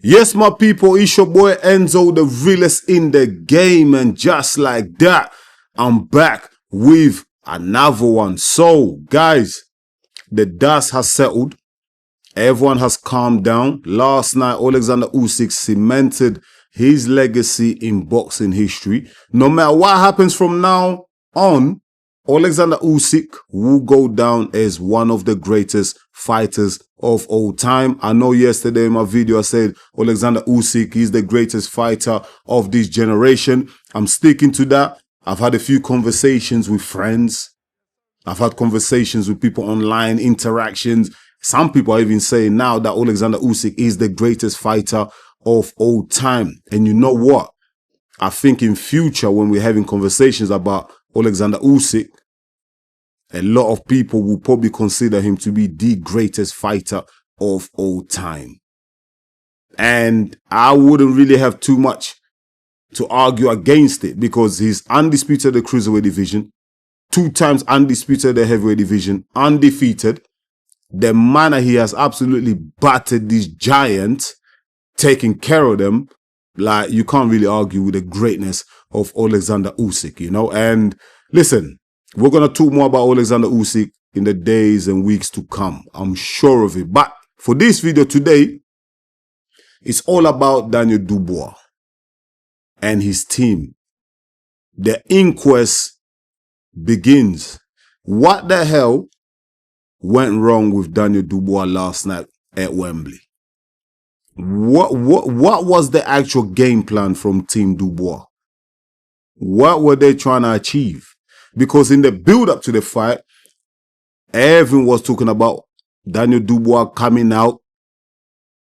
Yes, my people, it's your boy Enzo, the realest in the game, and just like that, I'm back with another one. So, guys, the dust has settled. Everyone has calmed down. Last night, Oleksandr Usyk cemented his legacy in boxing history. No matter what happens from now on, Oleksandr Usyk will go down as one of the greatest fighters of all time. I know yesterday in my video I said Oleksandr Usyk is the greatest fighter of this generation. I'm sticking to that. I've had a few conversations with friends. I've had conversations with people online, interactions. Some people are even saying now that Oleksandr Usyk is the greatest fighter of all time. And you know what? I think in future, when we're having conversations about Oleksandr Usyk, a lot of people will probably consider him to be the greatest fighter of all time. And I wouldn't really have too much to argue against it because he's undisputed the cruiserweight division, 2 times undisputed the heavyweight division, undefeated. The manner he has absolutely battered these giants, taking care of them, like you can't really argue with the greatness of Oleksandr Usyk, you know. And listen, we're going to talk more about Oleksandr Usyk in the days and weeks to come. I'm sure of it. But for this video today, it's all about Daniel Dubois and his team. The inquest begins. What the hell went wrong with Daniel Dubois last night at Wembley? What was the actual game plan from Team Dubois? What were they trying to achieve? Because in the build-up to the fight, everyone was talking about Daniel Dubois coming out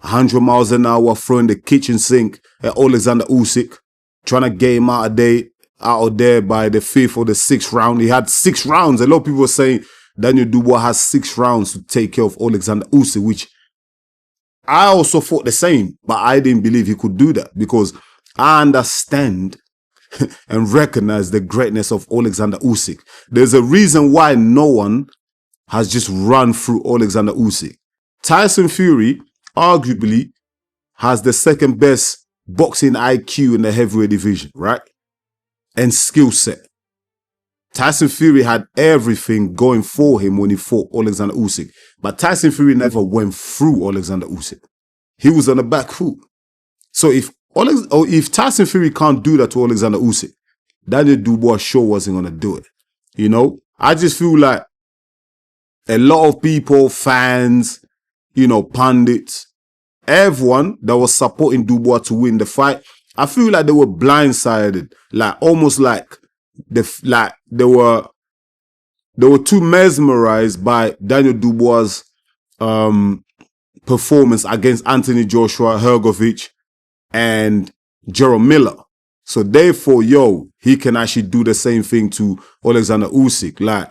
100 miles an hour, throwing the kitchen sink at Oleksandr Usyk, trying to get him out of there by the 5th or the 6th round. He had 6 rounds. A lot of people were saying Daniel Dubois has 6 rounds to take care of Oleksandr Usyk, which I also thought the same, but I didn't believe he could do that because I understand and recognize the greatness of Oleksandr Usyk. There's a reason why no one has just run through Oleksandr Usyk. Tyson Fury arguably has the second best boxing IQ in the heavyweight division, right? And skill set. Tyson Fury had everything going for him when he fought Oleksandr Usyk. But Tyson Fury never went through Oleksandr Usyk. He was on the back foot. So if Tyson Fury can't do that to Oleksandr Usyk, Daniel Dubois sure wasn't going to do it. You know, I just feel like a lot of people, fans, you know, pundits, everyone that was supporting Dubois to win the fight, I feel like they were blindsided, like almost like they were too mesmerized by Daniel Dubois' performance against Anthony Joshua, Hrgovic, and Jerome Miller. So therefore, he can actually do the same thing to Oleksandr Usyk. Like,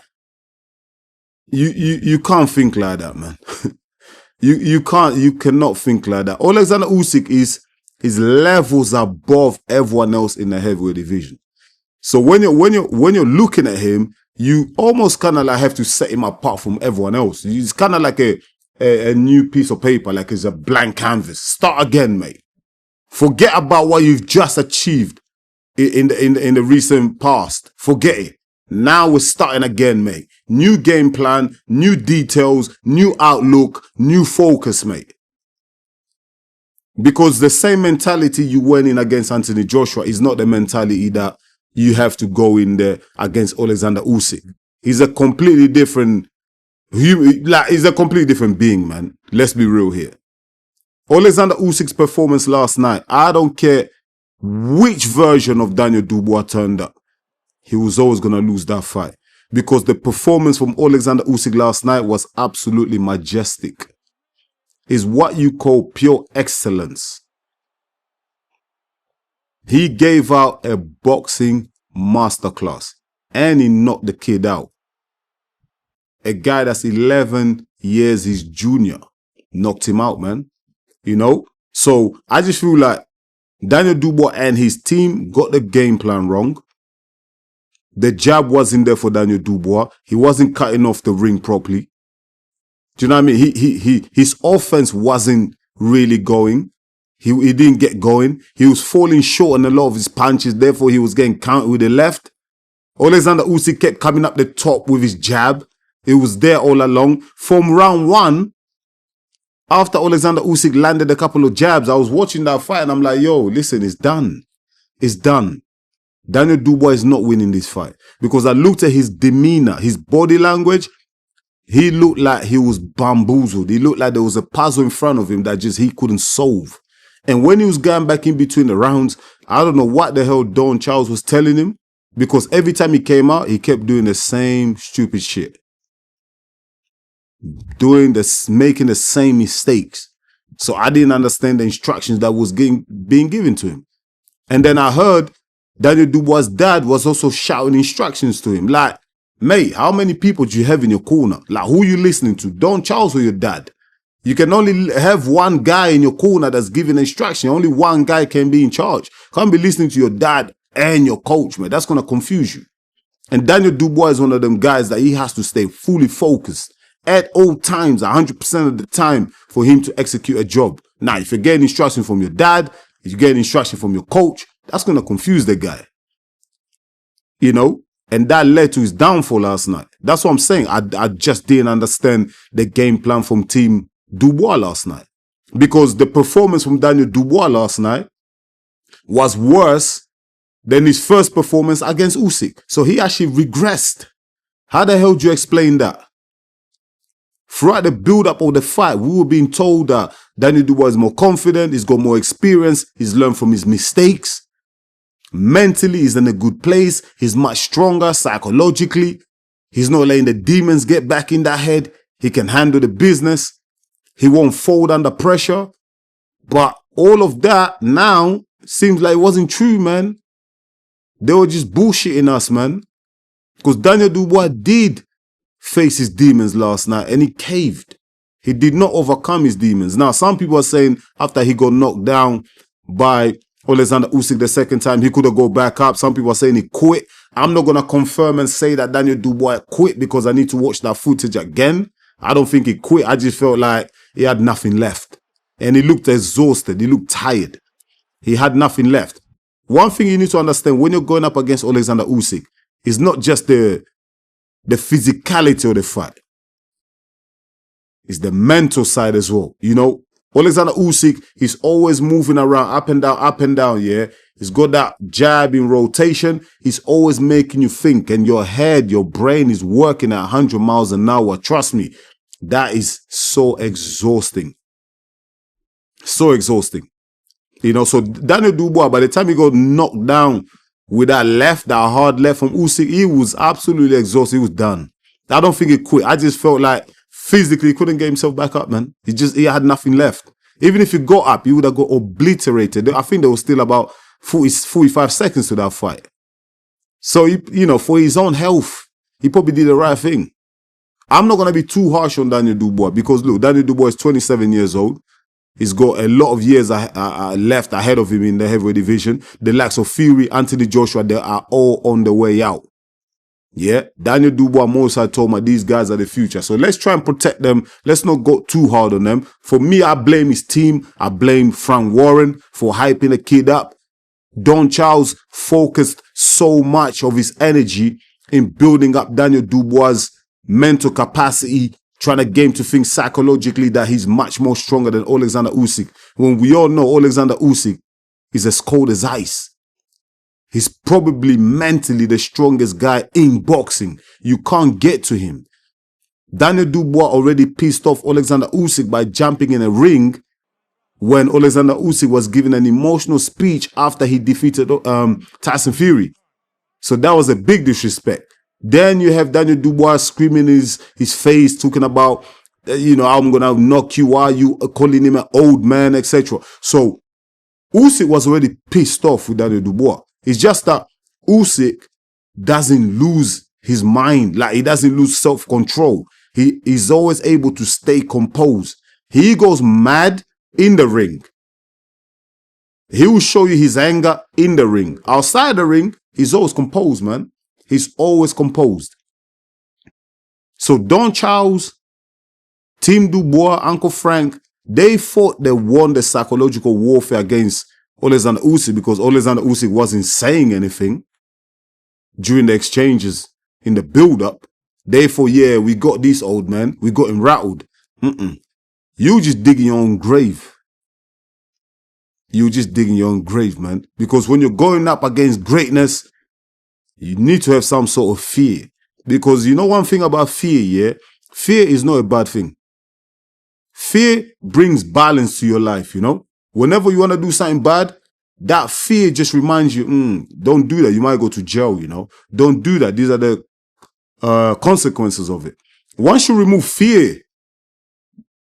you can't think like that, man. you cannot think like that. Oleksandr Usyk is levels above everyone else in the heavyweight division. So when you're looking at him, you almost kind of like have to set him apart from everyone else. It's kind of like a new piece of paper, like it's a blank canvas. Start again, mate. Forget about what you've just achieved in the recent past. Forget it. Now we're starting again, mate. New game plan, new details, new outlook, new focus, mate. Because the same mentality you went in against Anthony Joshua is not the mentality that you have to go in there against Oleksandr Usyk. He's a completely different he's a completely different being, man. Let's be real here. Oleksandr Usyk's performance last night, I don't care which version of Daniel Dubois turned up, he was always going to lose that fight. Because the performance from Oleksandr Usyk last night was absolutely majestic. It's what you call pure excellence. He gave out a boxing masterclass and he knocked the kid out. A guy that's 11 years his junior knocked him out, man. You know? So I just feel like Daniel Dubois and his team got the game plan wrong. The jab wasn't there for Daniel Dubois. He wasn't cutting off the ring properly. Do you know what I mean? His offense wasn't really going. He didn't get going. He was falling short on a lot of his punches. Therefore, he was getting countered with the left. Oleksandr Usyk kept coming up the top with his jab. It was there all along. From round one, after Oleksandr Usyk landed a couple of jabs, I was watching that fight and I'm like, yo, listen, it's done. It's done. Daniel Dubois is not winning this fight. Because I looked at his demeanor, his body language. He looked like he was bamboozled. He looked like there was a puzzle in front of him that just he couldn't solve. And when he was going back in between the rounds, I don't know what the hell Don Charles was telling him. Because every time he came out, he kept doing the same stupid shit. Making the same mistakes. So I didn't understand the instructions that was being given to him. And then I heard Daniel Dubois' dad was also shouting instructions to him. Like, mate, how many people do you have in your corner? Like, who are you listening to? Don Charles or your dad? You can only have one guy in your corner that's giving instruction. Only one guy can be in charge. Can't be listening to your dad and your coach, man. That's going to confuse you. And Daniel Dubois is one of them guys that he has to stay fully focused at all times, 100% of the time, for him to execute a job. Now, if you're getting instruction from your dad, if you're getting instruction from your coach, that's going to confuse the guy. You know? And that led to his downfall last night. That's what I'm saying. I just didn't understand the game plan from Team Dubois last night. Because the performance from Daniel Dubois last night was worse than his first performance against Usyk. So he actually regressed. How the hell do you explain that? Throughout the build-up of the fight, we were being told that Daniel Dubois is more confident, he's got more experience, he's learned from his mistakes. Mentally, he's in a good place. He's much stronger psychologically. He's not letting the demons get back in that head. He can handle the business. He won't fold under pressure. But all of that now seems like it wasn't true, man. They were just bullshitting us, man. Because Daniel Dubois did face his demons last night and he caved. He did not overcome his demons. Now, some people are saying after he got knocked down by Oleksandr Usyk the second time, he could have gone back up. Some people are saying he quit. I'm not going to confirm and say that Daniel Dubois quit because I need to watch that footage again. I don't think he quit. I just felt like he had nothing left. And he looked exhausted. He looked tired. He had nothing left. One thing you need to understand when you're going up against Oleksandr Usyk is not just the physicality of the fight. It's the mental side as well. You know, Oleksandr Usyk is always moving around, up and down, yeah? He's got that jab in rotation. He's always making you think, and your head, your brain is working at 100 miles an hour. Trust me, that is so exhausting. So exhausting. You know, so Daniel Dubois, by the time he got knocked down with that left, that hard left from Usyk, he was absolutely exhausted. He was done. I don't think he quit. I just felt like physically he couldn't get himself back up, man. He had nothing left. Even if he got up, he would have got obliterated. I think there was still about 45 seconds to that fight. So, you know, for his own health, he probably did the right thing. I'm not going to be too harsh on Daniel Dubois because, look, Daniel Dubois is 27 years old. He's got a lot of years left ahead of him in the heavyweight division. The likes of Fury, Anthony Joshua, they are all on the way out. Yeah, Daniel Dubois, Mosai told me these guys are the future. So let's try and protect them. Let's not go too hard on them. For me, I blame his team. I blame Frank Warren for hyping the kid up. Don Charles focused so much of his energy in building up Daniel Dubois' mental capacity, trying to get him to think psychologically that he's much more stronger than Oleksandr Usyk. When we all know Oleksandr Usyk is as cold as ice. He's probably mentally the strongest guy in boxing. You can't get to him. Daniel Dubois already pissed off Oleksandr Usyk by jumping in a ring when Oleksandr Usyk was giving an emotional speech after he defeated Tyson Fury. So that was a big disrespect. Then you have Daniel Dubois screaming in his face, talking about, you know, I'm going to knock you out, you calling him an old man, etc. So Usyk was already pissed off with Daniel Dubois. It's just that Usyk doesn't lose his mind. Like, he doesn't lose self-control. He is always able to stay composed. He goes mad in the ring. He will show you his anger in the ring. Outside the ring, he's always composed, man. He's always composed. So Don Charles, Team Dubois, Uncle Frank, They thought they won the psychological warfare against Oleksandr Usyk because Oleksandr Usyk wasn't saying anything during the exchanges in the build-up. They thought, yeah, we got this old man. We got him rattled. You just digging your own grave. You just digging your own grave, man. Because when you're going up against greatness, you need to have some sort of fear. Because you know one thing about fear, yeah? Fear is not a bad thing. Fear brings balance to your life, you know? Whenever you want to do something bad, that fear just reminds you, don't do that. You might go to jail, you know? Don't do that. These are the consequences of it. Once you remove fear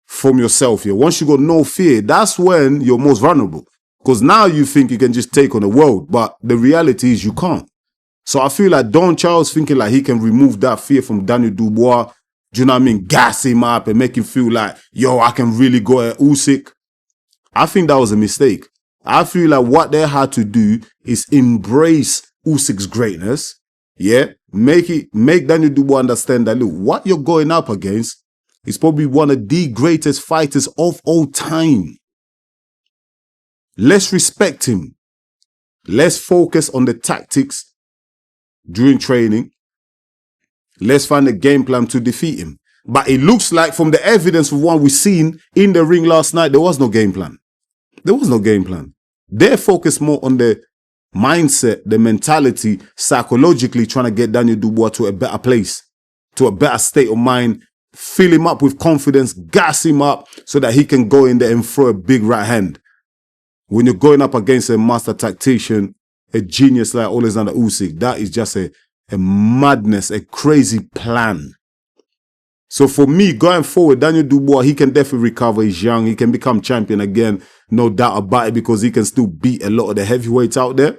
from yourself, yeah, once you got no fear, that's when you're most vulnerable. Because now you think you can just take on the world, but the reality is you can't. So I feel like Don Charles thinking like he can remove that fear from Daniel Dubois, do you know what I mean? Gas him up and make him feel like, yo, I can really go at Usyk. I think that was a mistake. I feel like what they had to do is embrace Usyk's greatness. Yeah. Make Daniel Dubois understand that, look, what you're going up against is probably one of the greatest fighters of all time. Let's respect him. Let's focus on the tactics during training. Let's find a game plan to defeat him. But it looks like from the evidence of what we've seen in the ring last night, there was no game plan. There was no game plan. They're focused more on the mindset, the mentality, psychologically trying to get Daniel Dubois to a better place, to a better state of mind, fill him up with confidence, gas him up so that he can go in there and throw a big right hand. When you're going up against a master tactician, a genius like Oleksandr Usyk, that is just a madness, a crazy plan. So for me, going forward, Daniel Dubois, he can definitely recover. He's young. He can become champion again. No doubt about it, because he can still beat a lot of the heavyweights out there.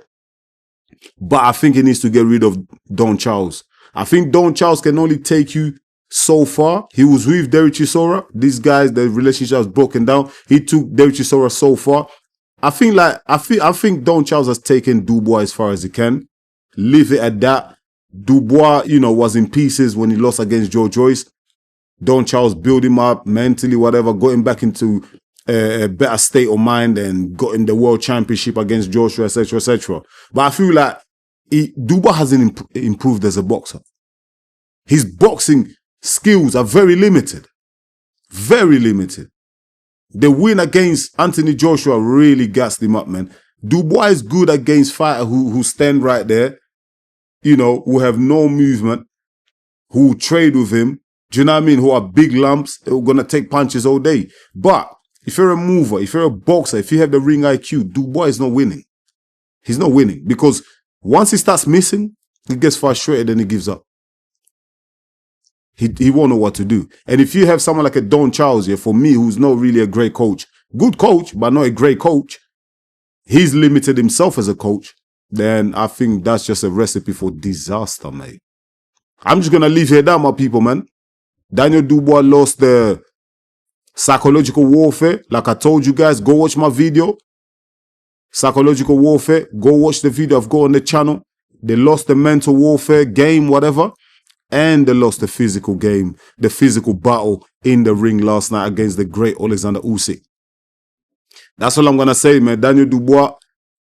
But I think he needs to get rid of Don Charles. I think Don Charles can only take you so far. He was with Derek Chisora. These guys, the relationship was broken down. He took Derek Chisora so far. I think Don Charles has taken Dubois as far as he can. Leave it at that. Dubois, you know, was in pieces when he lost against Joe Joyce. Don Charles built him up mentally, whatever, got him back into a better state of mind and got him the world championship against Joshua, etc., etc. But I feel like Dubois hasn't improved as a boxer. His boxing skills are very limited. Very limited. The win against Anthony Joshua really gassed him up, man. Dubois is good against fighters who stand right there, you know, who have no movement, who trade with him. Do you know what I mean? Who are big lumps, who are going to take punches all day. But if you're a mover, if you're a boxer, if you have the ring IQ, Dubois is not winning. He's not winning because once he starts missing, he gets frustrated and he gives up. He won't know what to do. And if you have someone like a Don Charles here, for me, who's not really a great coach, good coach, but not a great coach, he's limited himself as a coach, then I think that's just a recipe for disaster, mate. I'm just going to leave here down, my people, man. Daniel Dubois lost the psychological warfare. Like I told you guys, go watch my video. Psychological warfare. Go watch the video I've got on the channel. They lost the mental warfare game, whatever. And they lost the physical game, the physical battle in the ring last night against the great Oleksandr Usyk. That's all I'm going to say, man. Daniel Dubois,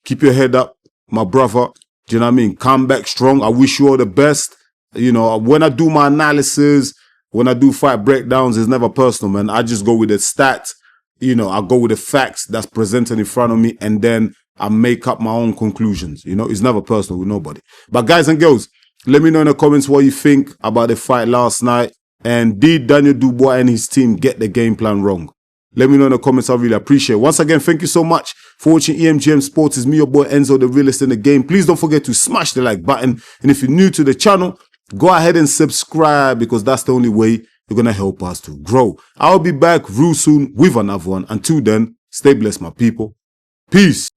keep your head up, my brother. Do you know what I mean? Come back strong. I wish you all the best. You know, when I do my analysis, when I do fight breakdowns, it's never personal, man. I just go with the stats. You know, I go with the facts that's presented in front of me, and then I make up my own conclusions. You know, it's never personal with nobody. But guys and girls, let me know in the comments what you think about the fight last night. And did Daniel Dubois and his team get the game plan wrong? Let me know in the comments. I really appreciate it. Once again, thank you so much for watching EMGM Sports. It's me, your boy Enzo, the realest in the game. Please don't forget to smash the like button. And if you're new to the channel, go ahead and subscribe, because that's the only way you're going to help us to grow. I'll be back real soon with another one. Until then, stay blessed, my people. Peace.